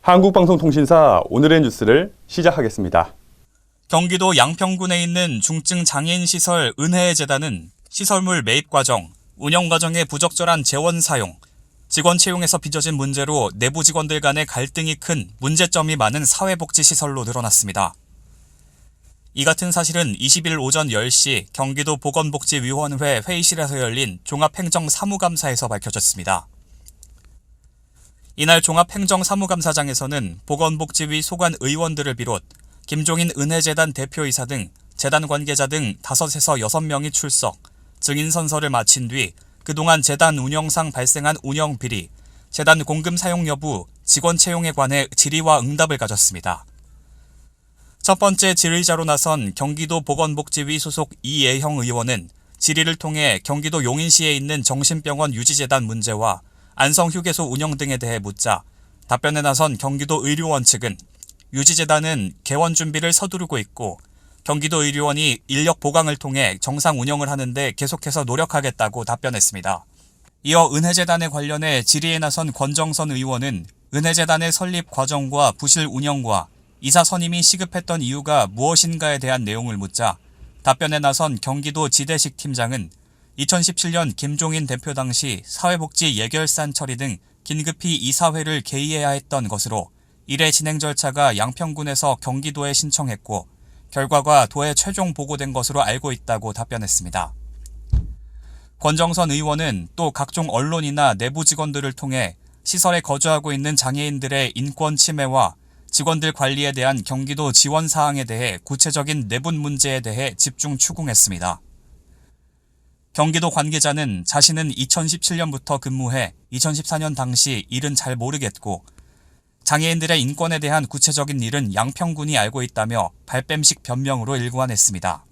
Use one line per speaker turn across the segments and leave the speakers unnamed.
한국방송통신사 오늘의 뉴스를 시작하겠습니다.
경기도 양평군에 있는 중증 장애인 시설 은혜의 재단은 시설물 매입 과정, 운영 과정의 부적절한 재원 사용, 직원 채용에서 빚어진 문제로 내부 직원들 간의 갈등이 큰 문제점이 많은 사회복지시설로 드러났습니다. 이 같은 사실은 20일 오전 10시 경기도 보건복지위원회 회의실에서 열린 종합행정사무감사에서 밝혀졌습니다. 이날 종합행정사무감사장에서는 보건복지위 소관 의원들을 비롯 김종인 은혜재단 대표이사 등 재단 관계자 등 5에서 6명이 출석, 증인 선서를 마친 뒤 그동안 재단 운영상 발생한 운영 비리, 재단 공금 사용 여부, 직원 채용에 관해 질의와 응답을 가졌습니다. 첫 번째 질의자로 나선 경기도 보건복지위 소속 이예형 의원은 질의를 통해 경기도 용인시에 있는 정신병원 유지재단 문제와 안성휴게소 운영 등에 대해 묻자 답변에 나선 경기도 의료원 측은 유지재단은 개원 준비를 서두르고 있고 경기도 의료원이 인력 보강을 통해 정상 운영을 하는데 계속해서 노력하겠다고 답변했습니다. 이어 은혜재단에 관련해 질의에 나선 권정선 의원은 은혜재단의 설립 과정과 부실 운영과 이사 선임이 시급했던 이유가 무엇인가에 대한 내용을 묻자 답변에 나선 경기도 지대식 팀장은 2017년 김종인 대표 당시 사회복지 예결산 처리 등 긴급히 이사회를 개의해야 했던 것으로 이래 진행 절차가 양평군에서 경기도에 신청했고 결과가 도에 최종 보고된 것으로 알고 있다고 답변했습니다. 권정선 의원은 또 각종 언론이나 내부 직원들을 통해 시설에 거주하고 있는 장애인들의 인권 침해와 직원들 관리에 대한 경기도 지원 사항에 대해 구체적인 내분 문제에 대해 집중 추궁했습니다. 경기도 관계자는 자신은 2017년부터 근무해 2014년 당시 일은 잘 모르겠고 장애인들의 인권에 대한 구체적인 일은 양평군이 알고 있다며 발뺌식 변명으로 일관했습니다.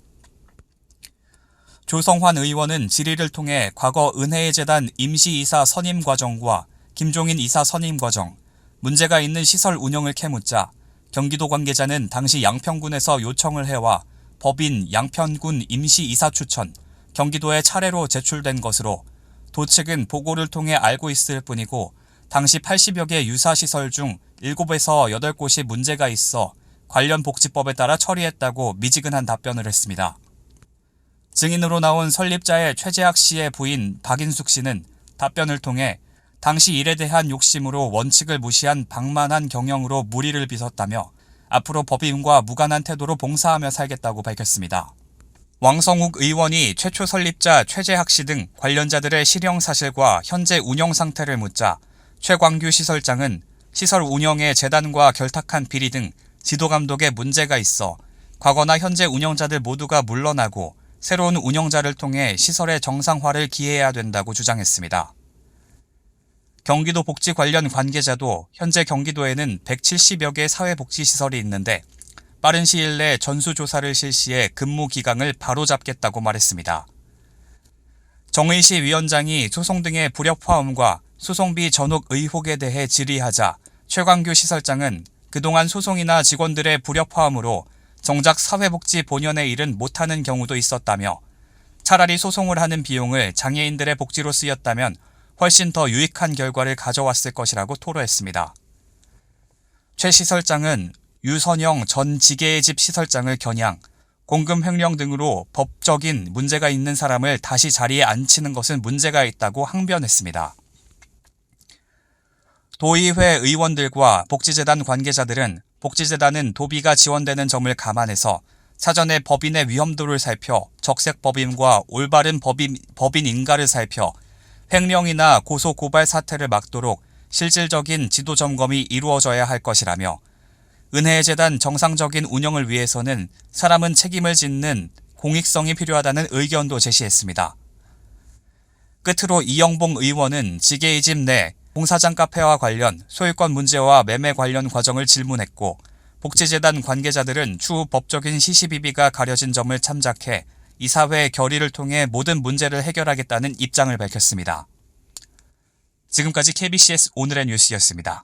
조성환 의원은 질의를 통해 과거 은혜의 재단 임시이사 선임 과정과 김종인 이사 선임 과정, 문제가 있는 시설 운영을 캐묻자 경기도 관계자는 당시 양평군에서 요청을 해와 법인 양평군 임시이사 추천, 경기도에 차례로 제출된 것으로 도 측은 보고를 통해 알고 있을 뿐이고 당시 80여 개 유사시설 중 7에서 8곳이 문제가 있어 관련 복지법에 따라 처리했다고 미지근한 답변을 했습니다. 증인으로 나온 설립자의 최재학 씨의 부인 박인숙 씨는 답변을 통해 당시 일에 대한 욕심으로 원칙을 무시한 방만한 경영으로 무리를 빚었다며 앞으로 법인과 무관한 태도로 봉사하며 살겠다고 밝혔습니다. 왕성욱 의원이 최초 설립자 최재학 씨 등 관련자들의 실형 사실과 현재 운영 상태를 묻자 최광규 시설장은 시설 운영에 재단과 결탁한 비리 등 지도 감독에 문제가 있어 과거나 현재 운영자들 모두가 물러나고 새로운 운영자를 통해 시설의 정상화를 기해야 된다고 주장했습니다. 경기도 복지 관련 관계자도 현재 경기도에는 170여 개 사회복지시설이 있는데 빠른 시일 내 전수조사를 실시해 근무 기강을 바로잡겠다고 말했습니다. 정의시 위원장이 소송 등의 불협화음과 소송비 전혹 의혹에 대해 질의하자 최광규 시설장은 그동안 소송이나 직원들의 불협화음으로 정작 사회복지 본연의 일은 못하는 경우도 있었다며 차라리 소송을 하는 비용을 장애인들의 복지로 쓰였다면 훨씬 더 유익한 결과를 가져왔을 것이라고 토로했습니다. 최 시설장은 유선영 전 지게의 집 시설장을 겨냥, 공금 횡령 등으로 법적인 문제가 있는 사람을 다시 자리에 앉히는 것은 문제가 있다고 항변했습니다. 도의회 의원들과 복지재단 관계자들은 복지재단은 도비가 지원되는 점을 감안해서 사전에 법인의 위험도를 살펴 적색법인과 올바른 법인 인가를 살펴 횡령이나 고소고발 사태를 막도록 실질적인 지도 점검이 이루어져야 할 것이라며 은혜의 재단 정상적인 운영을 위해서는 사람은 책임을 짓는 공익성이 필요하다는 의견도 제시했습니다. 끝으로 이영봉 의원은 지게의 집 내 공사장 카페와 관련 소유권 문제와 매매 관련 과정을 질문했고 복지재단 관계자들은 추후 법적인 시시비비가 가려진 점을 참작해 이사회 결의를 통해 모든 문제를 해결하겠다는 입장을 밝혔습니다. 지금까지 KBCS 오늘의 뉴스였습니다.